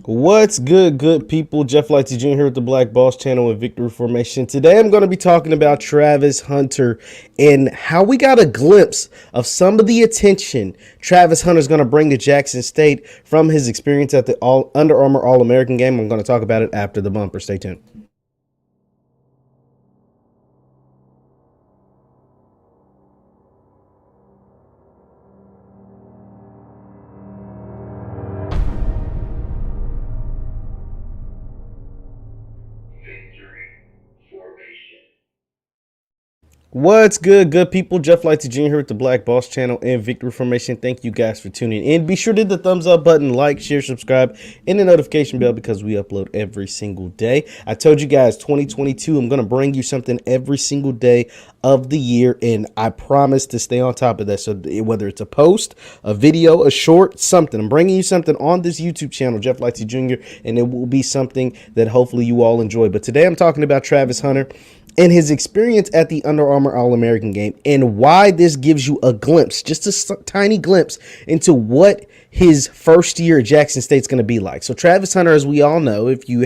What's good people? Jeff Lightsy Jr. here with the Black Boss Channel and Victory Formation. Today I'm going to be talking about Travis Hunter and how we got a glimpse of some of the attention Travis Hunter is going to bring to Jackson State from his experience at the Under Armour All-American game. I'm going to talk about it after the bumper. Stay tuned. What's good people? Jeff Lightsy Jr. here with the Black Boss Channel and Victory Formation. Thank you guys for tuning in. Be sure to hit the thumbs up button, like, share, subscribe, and the notification bell because we upload every single day. I told you guys 2022, I'm going to bring you something every single day of the year, and I promise to stay on top of that. So whether it's a post, a video, a short, something, I'm bringing you something on this YouTube channel, Jeff Lightsy Jr., and it will be something that hopefully you all enjoy. But today I'm talking about Travis Hunter and his experience at the Under Armour All-American game and why this gives you a glimpse, just a tiny glimpse into what his first year at Jackson State's going to be like. So Travis Hunter, as we all know, if you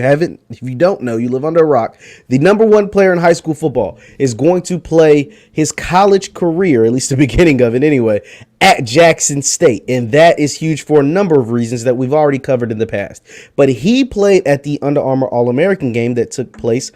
don't know, you live under a rock, the #1 player in high school football is going to play his college career, at least the beginning of it anyway, at Jackson State. And that is huge for a number of reasons that we've already covered in the past. But he played at the Under Armour All-American game that took place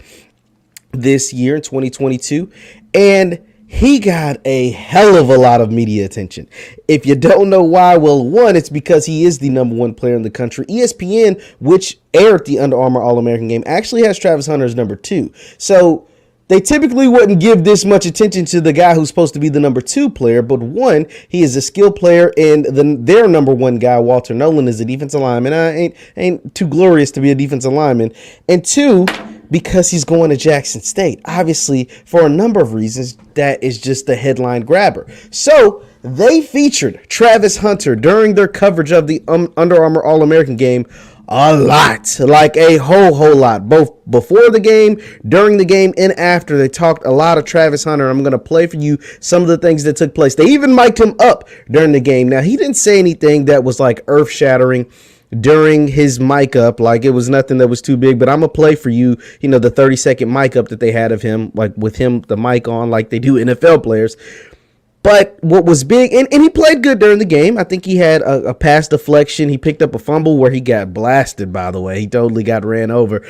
this year in 2022, and he got a hell of a lot of media attention. If you don't know why, well, one, it's because he is the #1 player in the country. ESPN, which aired the Under Armour All-American game, actually has Travis Hunter as #2. So they typically wouldn't give this much attention to the guy who's supposed to be the #2 player, but one, he is a skilled player, and their #1 guy, Walter Nolan, is a defensive lineman. I ain't too glorious to be a defensive lineman. And two, because he's going to Jackson State. Obviously, for a number of reasons, that is just the headline grabber. So they featured Travis Hunter during their coverage of the Under Armour All-American game a lot, like a whole lot, both before the game, during the game, and after. They talked a lot of Travis Hunter. I'm going to play for you some of the things that took place. They even mic'd him up during the game. Now, he didn't say anything that was like earth-shattering during his mic up, like it was nothing that was too big, but I'm gonna play for you, the 30-second mic up that they had of him, like with him, the mic on, like they do NFL players. But what was big, and he played good during the game. I think he had a pass deflection. He picked up a fumble where he got blasted, by the way. He totally got ran over,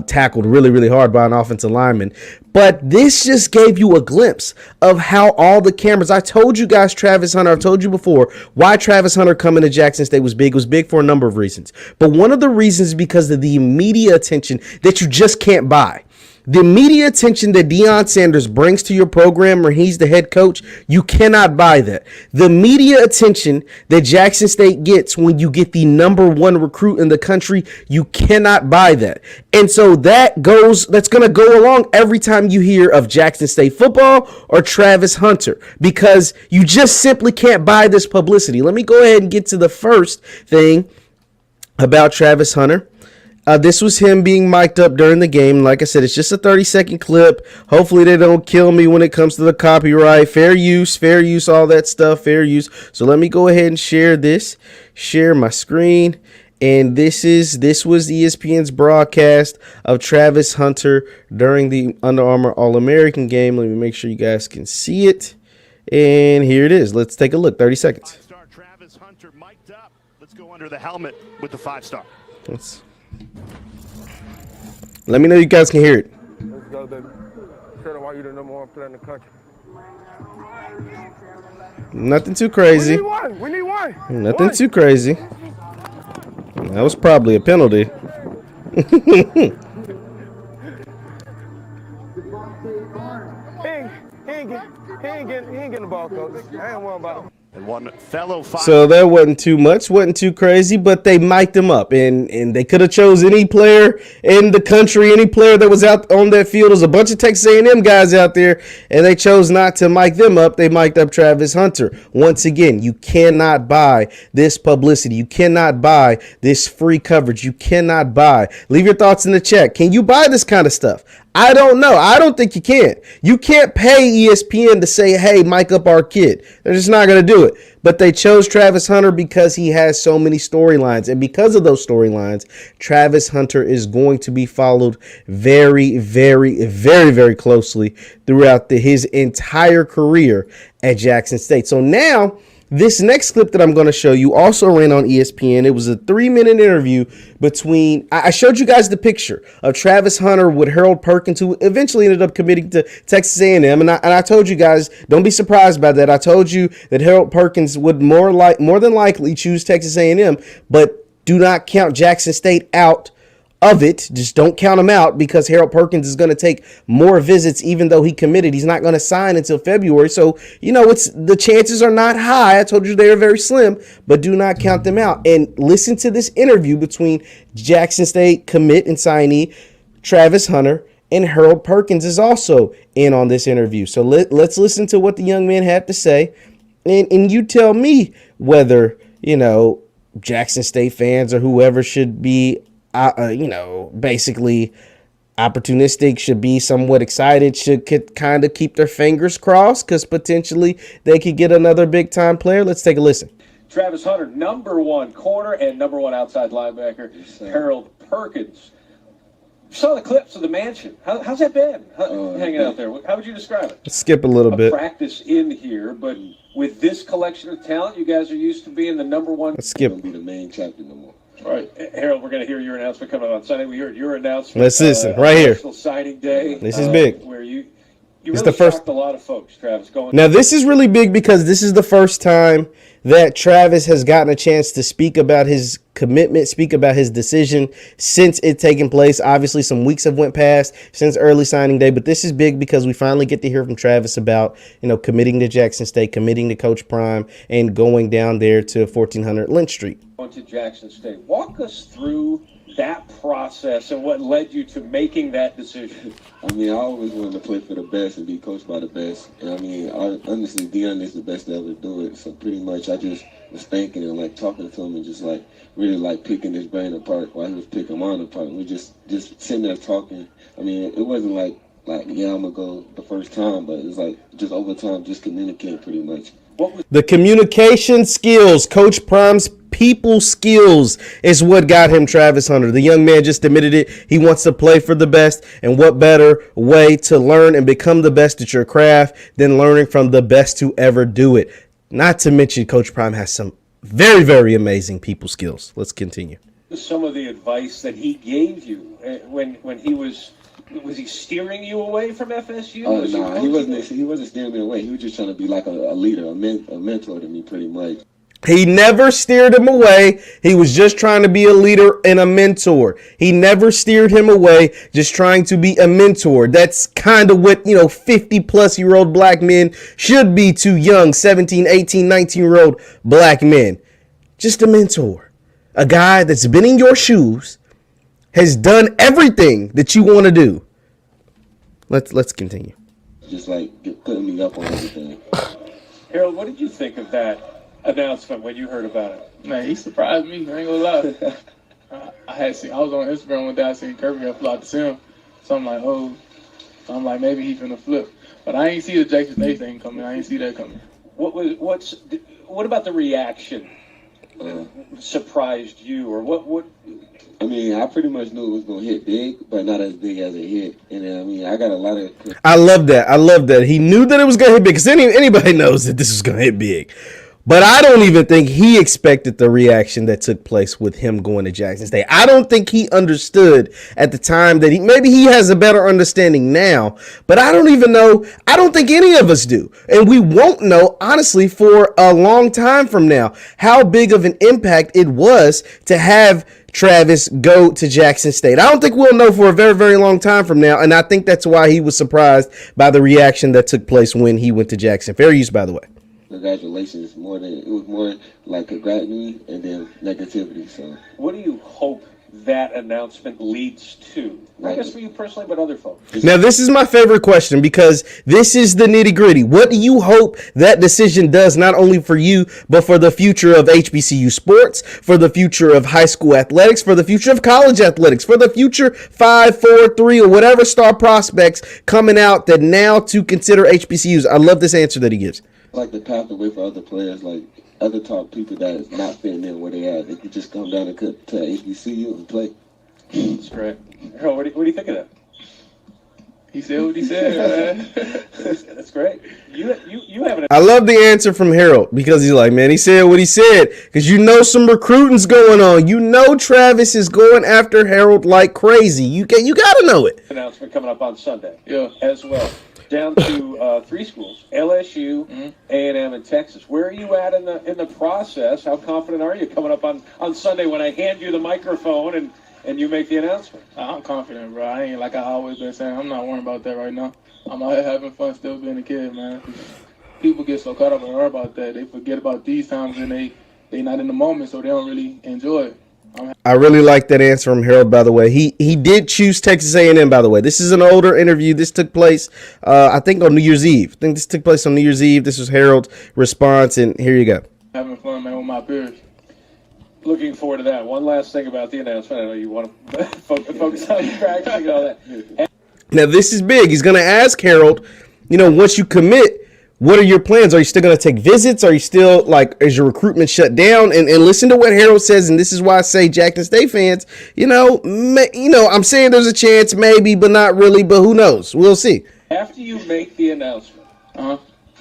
tackled really hard by an offensive lineman. But this just gave you a glimpse of how all the cameras, I told you guys Travis Hunter, I've told you before, why Travis Hunter coming to Jackson State was big. It was big for a number of reasons. But one of the reasons is because of the media attention that you just can't buy. The media attention that Deion Sanders brings to your program where he's the head coach, you cannot buy that. The media attention that Jackson State gets when you get the #1 recruit in the country, you cannot buy that. And so that's going to go along every time you hear of Jackson State football or Travis Hunter, because you just simply can't buy this publicity. Let me go ahead and get to the first thing about Travis Hunter. This was him being mic'd up during the game. Like I said, it's just a 30-second clip. Hopefully they don't kill me when it comes to the copyright. Fair use, all that stuff, fair use. So let me go ahead and share this. Share my screen. And this was ESPN's broadcast of Travis Hunter during the Under Armour All-American game. Let me make sure you guys can see it. And here it is. Let's take a look. 30 seconds. 5-star Travis Hunter mic'd up. Let's go under the helmet with the 5-star. Let me know you guys can hear it. Let's go, baby. Show them why you're the #1 player in the country. Nothing too crazy. We need one. Nothing too crazy. That was probably a penalty. He ain't getting the ball, coach. I ain't worried about him. And one fellow So that wasn't too much, wasn't too crazy, but they mic'd him up, and they could have chose any player in the country, any player that was out on that field. There's a bunch of Texas A&M guys out there, and they chose not to mic them up. They mic'd up Travis Hunter. Once again, you cannot buy this publicity. You cannot buy this free coverage. You cannot buy. Leave your thoughts in the chat. Can you buy this kind of stuff? I don't know. I don't think you can. You can't pay ESPN to say, hey, mic up our kid. They're just not going to do it. But they chose Travis Hunter because he has so many storylines. And because of those storylines, Travis Hunter is going to be followed very, very, very, very closely throughout his entire career at Jackson State. So now, this next clip that I'm going to show you also ran on ESPN. It was a 3-minute interview between, I showed you guys the picture of Travis Hunter with Harold Perkins, who eventually ended up committing to Texas A&M. And I told you guys, don't be surprised by that. I told you that Harold Perkins would more than likely choose Texas A&M, but do not count Jackson State out of it. Just don't count him out, because Harold Perkins is going to take more visits. Even though he committed, he's not going to sign until February. So, the chances are not high. I told you they are very slim, but do not count them out. And listen to this interview between Jackson State commit and signee Travis Hunter, and Harold Perkins is also in on this interview. So let's listen to what the young man had to say, and you tell me whether, Jackson State fans or whoever should be basically opportunistic, should be somewhat excited, could kind of keep their fingers crossed, because potentially they could get another big time player. Let's take a listen. Travis Hunter, number 1 corner and number 1 outside linebacker. Harold Perkins. Saw the clips of the mansion. How's that been? Hanging out there? How would you describe it? Let's skip a little bit. Practice in here, but with this collection of talent, you guys are used to being the number 1. Let's skip. Be the main chapter no more. All right, Harold, we're going to hear your announcement coming up on Sunday. We heard your announcement. Let's listen right here. National Signing Day. This is big. Where you it's really the first. shocked a lot of folks, Travis. Now, this is really big because this is the first time that Travis has gotten a chance to speak about his commitment, speak about his decision since it taking place. Obviously, some weeks have went past since early signing day, but this is big because we finally get to hear from Travis about, committing to Jackson State, committing to Coach Prime, and going down there to 1400 Lynch Street. Going to Jackson State. Walk us through that process and what led you to making that decision. I always wanted to play for the best and be coached by the best. And honestly, Deion is the best to ever do it. So pretty much I just was thinking and talking to him and just really picking his brain apart while he was picking mine apart. And we just sitting there talking. It wasn't yeah, I'm gonna go the first time, but it's just over time, just communicating pretty much. The communication skills, Coach Prime's people skills, is what got him Travis Hunter. The young man just admitted it. He wants to play for the best, and what better way to learn and become the best at your craft than learning from the best to ever do it. Not to mention, Coach Prime has some very, very amazing people skills. Let's continue. Some of the advice that he gave you when he was he steering you away from FSU? Oh, no, he wasn't steering me away. He was just trying to be like a leader, a mentor to me pretty much. He never steered him away. He was just trying to be a leader and a mentor. He never steered him away, just trying to be a mentor. That's kind of what, 50-plus-year-old black men should be to young 17, 18, 19-year-old black men. Just a mentor. A guy that's been in your shoes, has done everything that you want to do. Let's continue. Just putting me up on everything. Harold, what did you think of that announcement when you heard about it? Man, he surprised me. I ain't gonna lie. I was on Instagram one day. I seen Kirby had fly to see him. So I'm like, maybe he's gonna flip. But I ain't see the Jackson State thing coming. I ain't see that coming. What about the reaction? Surprised you, or what? I pretty much knew it was going to hit big, but not as big as it hit. And I got a lot of... I love that. He knew that it was going to hit big, because anybody knows that this was going to hit big. But I don't even think he expected the reaction that took place with him going to Jackson State. I don't think he understood at the time that maybe he has a better understanding now, but I don't even know. I don't think any of us do. And we won't know, honestly, for a long time from now, how big of an impact it was to have Travis go to Jackson State. I don't think we'll know for a very, very long time from now. And I think that's why he was surprised by the reaction that took place when he went to Jackson. Fair use, by the way. Congratulations. It was more like congratulating and then negativity. So what do you hope that announcement leads to? Not just for you personally, but other folks. Now, this is my favorite question because this is the nitty gritty. What do you hope that decision does, not only for you, but for the future of HBCU sports, for the future of high school athletics, for the future of college athletics, for the future 5, 4, 3, or whatever star prospects coming out that now to consider HBCUs? I love this answer that he gives. Like the pathway for other players, like other top people that is not fitting in where they at. They could just come down and to HBCU and play. That's great. Harold, what do you think of that? He said what he said, man. That's great. You have an. I love the answer from Harold because he's like, man, he said what he said because you know some recruiting's going on. You know Travis is going after Harold like crazy. You got to know it. Announcement coming up on Sunday. Yeah. As well. Down to 3 schools: LSU, A&M, and Texas. Where are you at in the process? How confident are you coming up on Sunday when I hand you the microphone and you make the announcement? I'm confident, bro. I ain't like I always been saying. I'm not worrying about that right now. I'm out here having fun, still being a kid, man. People get so caught up and worry about that, they forget about these times and they not in the moment, so they don't really enjoy it. I really like that answer from Harold, by the way. He did choose Texas A&M, by the way. This is an older interview. This took place, I think, on New Year's Eve. I think this took place on New Year's Eve. This was Harold's response, and here you go. Having fun, man, with my peers. Looking forward to that. One last thing about the announcement. I know you want to focus on practicing and all that. Now, this is big. He's going to ask Harold, once you commit, what are your plans? Are you still going to take visits? Are you still, is your recruitment shut down? And listen to what Harold says, and this is why I say Jackson State fans, I'm saying there's a chance maybe, but not really, but who knows? We'll see. After you make the announcement,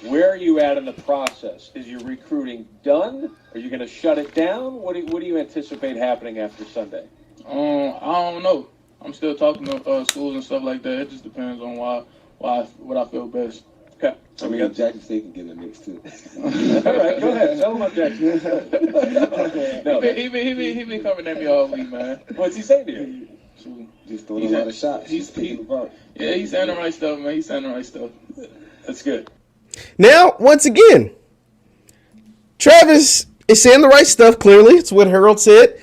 where are you at in the process? Is your recruiting done? Are you going to shut it down? What do you anticipate happening after Sunday? I don't know. I'm still talking to schools and stuff like that. It just depends on what I feel best. Okay. I mean, Jackson State can get a mix too. All right, go ahead. Tell him about Jackson. He been coming at me all week, man. What's he saying to you? Just throwing a lot of shots. He's saying the right stuff, man. He's saying the right stuff. That's good. Now, once again, Travis is saying the right stuff, clearly. It's what Harold said.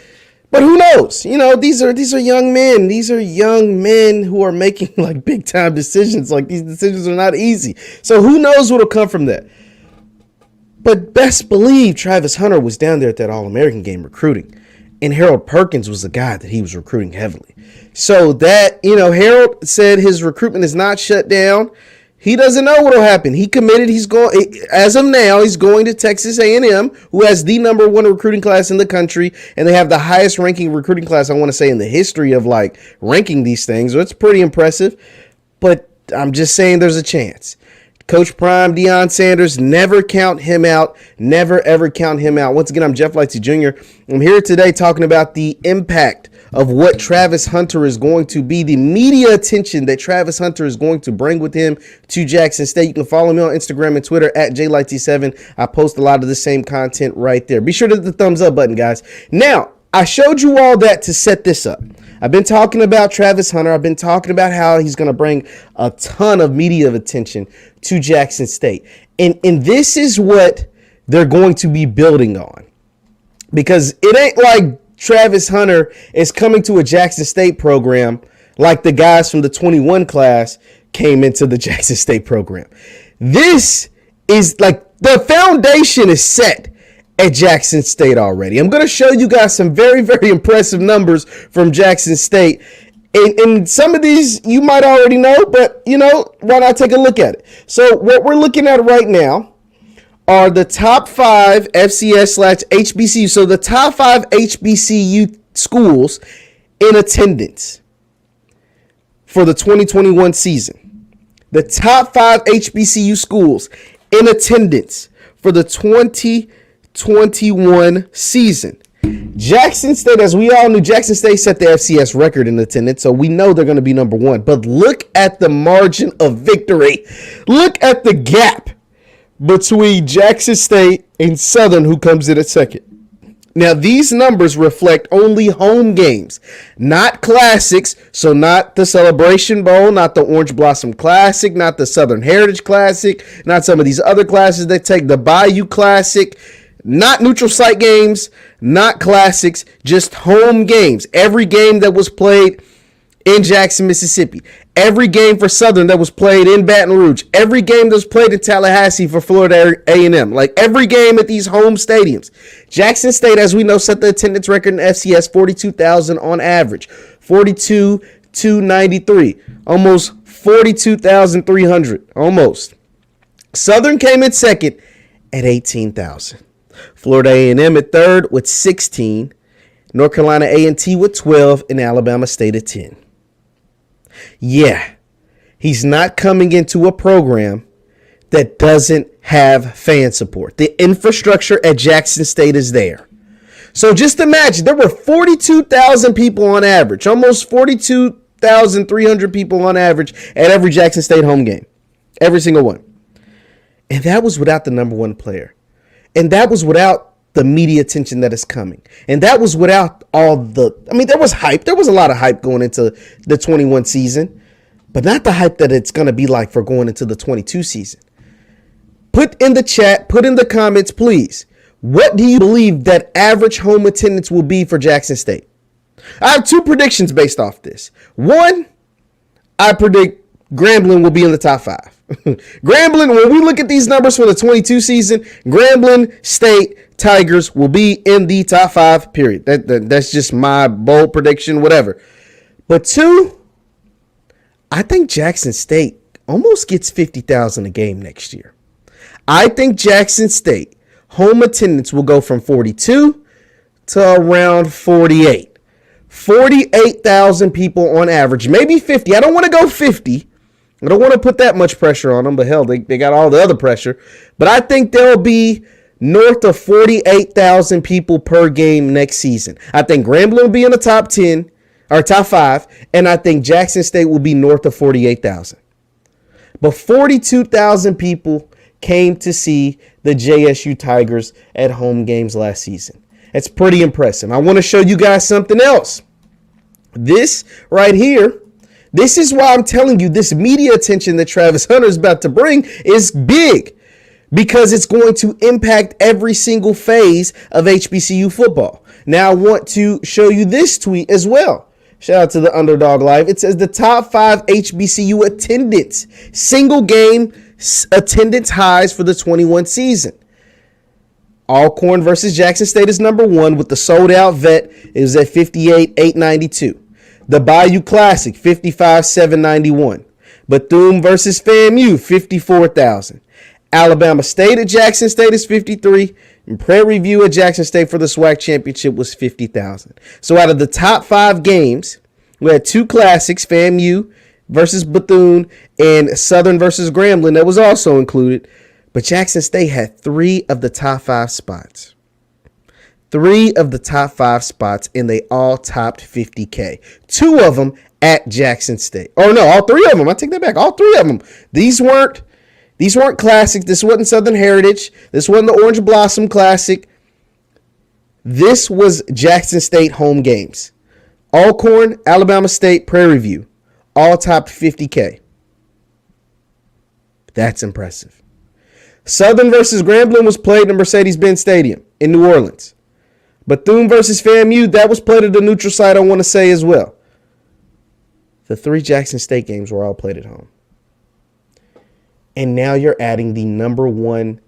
But who knows? These are young men. These are young men who are making big time decisions. These decisions are not easy. So who knows what'll come from that? But best believe Travis Hunter was down there at that All-American game recruiting. And Harold Perkins was the guy that he was recruiting heavily. So that, Harold said his recruitment is not shut down. He doesn't know what will happen. He committed. He's going, as of now, he's going to Texas A&M, who has the #1 recruiting class in the country, and they have the highest ranking recruiting class, I want to say, in the history of ranking these things. So it's pretty impressive. But I'm just saying there's a chance. Coach Prime, Deion Sanders, never count him out. Never, ever count him out. Once again, I'm Jeff Lightsy Jr. I'm here today talking about the impact of what Travis Hunter is going to be, the media attention that Travis Hunter is going to bring with him to Jackson State. You can follow me on Instagram and Twitter at JLightsy7. I post a lot of the same content right there. Be sure to hit the thumbs up button, guys. Now, I showed you all that to set this up. I've been talking about Travis Hunter. I've been talking about how he's going to bring a ton of media attention to Jackson State. And this is what they're going to be building on. Because it ain't like Travis Hunter is coming to a Jackson State program like the guys from the 21 class came into the Jackson State program. This is the foundation is set at Jackson State already. I'm going to show you guys some very, very impressive numbers from Jackson State. And some of these you might already know, but, why not take a look at it? So what we're looking at right now are the top 5 FCS/HBCU. So the top 5 HBCU schools in attendance for the 2021 season. The top 5 HBCU schools in attendance for the 2021 season. Jackson State, as we all knew, Jackson State set the FCS record in attendance, so we know they're going to be #1. But look at the margin of victory. Look at the gap between Jackson State and Southern, who comes in at second. Now, these numbers reflect only home games, not classics. So not the Celebration Bowl, not the Orange Blossom Classic, not the Southern Heritage Classic, not some of these other classes that take the Bayou Classic. Not neutral site games, not classics, just home games. Every game that was played in Jackson, Mississippi. Every game for Southern that was played in Baton Rouge. Every game that was played in Tallahassee for Florida A&M. Like every game at these home stadiums. Jackson State, as we know, set the attendance record in FCS, 42,000 on average. 42,293. Almost 42,300. Almost. Southern came in second at 18,000. Florida A&M at third with 16. North Carolina A&T with 12. And Alabama State at 10. Yeah, he's not coming into a program that doesn't have fan support. The infrastructure at Jackson State is there. So just imagine, there were 42,000 people on average, almost 42,300 people on average at every Jackson State home game. Every single one. And that was without the number one player. And that was without the media attention that is coming. And that was without all the, there was hype. There was a lot of hype going into the 21 season, but not the hype that it's going to be like for going into the 22 season. Put in the chat, put in the comments, please. What do you believe that average home attendance will be for Jackson State? I have two predictions based off this. One, I predict Grambling will be in the top 5. Grambling, when we look at these numbers for the 22 season, Grambling State Tigers will be in the top 5, period. That's just my bold prediction, whatever. But two, I think Jackson State almost gets 50,000 a game next year. I think Jackson State home attendance will go from 42 to around 48. 48,000 people on average, maybe 50. I don't want to go 50. I don't want to put that much pressure on them, but hell, they got all the other pressure. But I think there'll be north of 48,000 people per game next season. I think Grambling will be in the top 10 or top 5, and I think Jackson State will be north of 48,000. But 42,000 people came to see the JSU Tigers at home games last season. It's pretty impressive. I want to show you guys something else. This right here, this is why I'm telling you this media attention that Travis Hunter is about to bring is big, because it's going to impact every single phase of HBCU football. Now I want to show you this tweet as well. Shout out to the Underdog Live. It says the top 5 HBCU attendance, single game attendance highs for the 21 season. Alcorn versus Jackson State is number 1 with the sold out vet. It was at 58,892. The Bayou Classic, 55,791. Bethune versus FAMU, 54,000. Alabama State at Jackson State is 53. And Prairie View at Jackson State for the SWAC championship was 50,000. So out of the top 5 games, we had 2 classics, FAMU versus Bethune and Southern versus Grambling. That was also included. But Jackson State had 3 of the top 5 spots. 3 of the top 5 spots, and they all topped 50K. 2 of them at Jackson State. Oh, no, all 3 of them. I take that back. All 3 of them. These weren't classics. This wasn't Southern Heritage. This wasn't the Orange Blossom Classic. This was Jackson State home games. Alcorn, Alabama State, Prairie View. All topped 50K. That's impressive. Southern versus Grambling was played in Mercedes-Benz Stadium in New Orleans. Bethune versus FAMU, that was played at the neutral site, I want to say as well. The 3 Jackson State games were all played at home. And now you're adding the number 1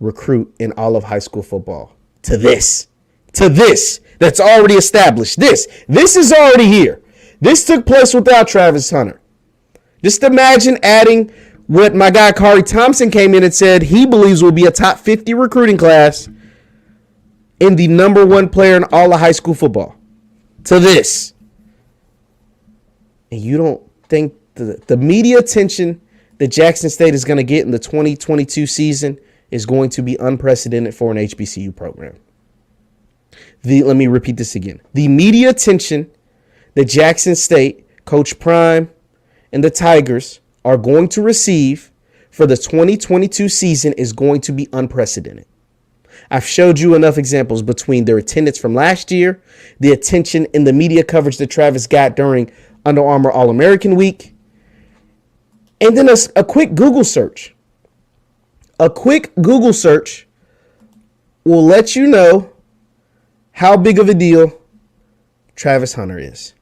recruit in all of high school football to this. That's already established. This is already here. This took place without Travis Hunter. Just imagine adding what my guy Kari Thompson came in and said he believes will be a top 50 recruiting class in the number 1 player in all of high school football to this. And you don't think the media attention that Jackson State is going to get in the 2022 season is going to be unprecedented for an HBCU program. Let me repeat this again. The media attention that Jackson State, Coach Prime, and the Tigers are going to receive for the 2022 season is going to be unprecedented. I've showed you enough examples between their attendance from last year, the attention in the media coverage that Travis got during Under Armour All-American Week, and then a quick Google search. A quick Google search will let you know how big of a deal Travis Hunter is.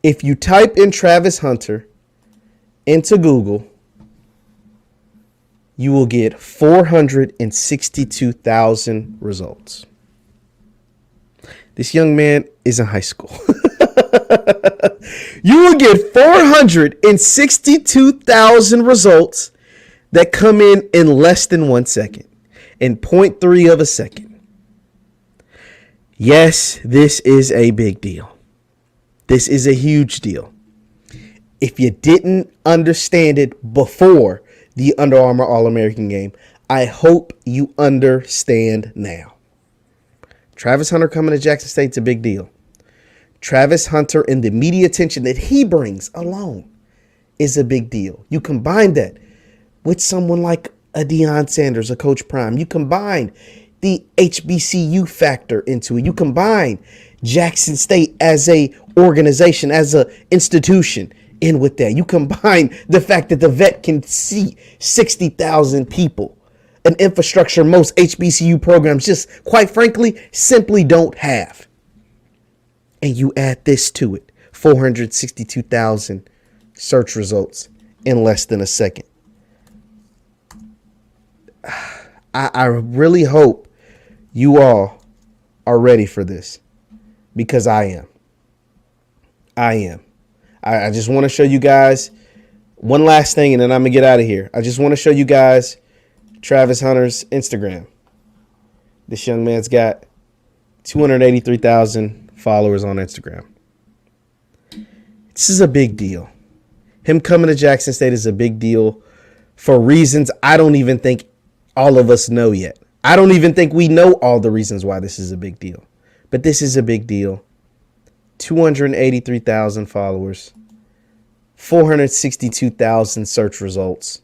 If you type in Travis Hunter into Google, you will get 462,000 results. This young man is in high school. You will get 462,000 results that come in less than 1 second, in 0.3 of a second. Yes, this is a big deal. This is a huge deal. If you didn't understand it before the Under Armour All-American game, I hope you understand now. Travis Hunter coming to Jackson State is a big deal. Travis Hunter and the media attention that he brings alone is a big deal. You combine that with someone like a Deion Sanders, a Coach Prime. You combine the HBCU factor into it. You combine Jackson State as a organization, as a institution in with that. You combine the fact that the vet can see 60,000 people, an infrastructure most HBCU programs just, quite frankly, simply don't have. And you add this to it, 462,000 search results in less than a second. I really hope you all are ready for this, because I am. I just want to show you guys one last thing, and then I'm going to get out of here. I just want to show you guys Travis Hunter's Instagram. This young man's got 283,000 followers on Instagram. This is a big deal. Him coming to Jackson State is a big deal for reasons I don't even think all of us know yet. I don't even think we know all the reasons why this is a big deal. But this is a big deal. 283,000 followers, 462,000 search results,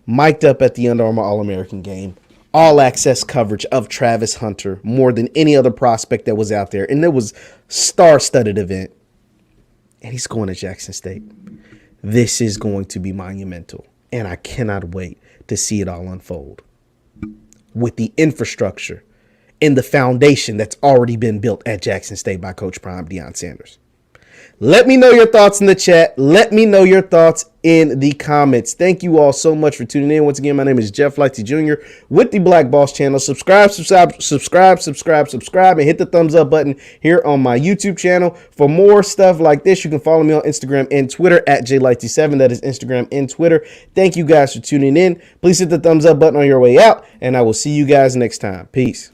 mic'd up at the Under Armour All-American game, all access coverage of Travis Hunter more than any other prospect that was out there. And it was star-studded event. And he's going to Jackson State. This is going to be monumental. And I cannot wait to see it all unfold. With the infrastructure and the foundation that's already been built at Jackson State by Coach Prime, Deion Sanders. Let me know your thoughts in the chat. Let me know your thoughts in the comments. Thank you all so much for tuning in. Once again, my name is Jeff Lightsy Jr. with the Black Boss channel. Subscribe, and hit the thumbs up button here on my YouTube channel. For more stuff like this, you can follow me on Instagram and Twitter at JLightsy7. That is Instagram and Twitter. Thank you guys for tuning in. Please hit the thumbs up button on your way out, and I will see you guys next time. Peace.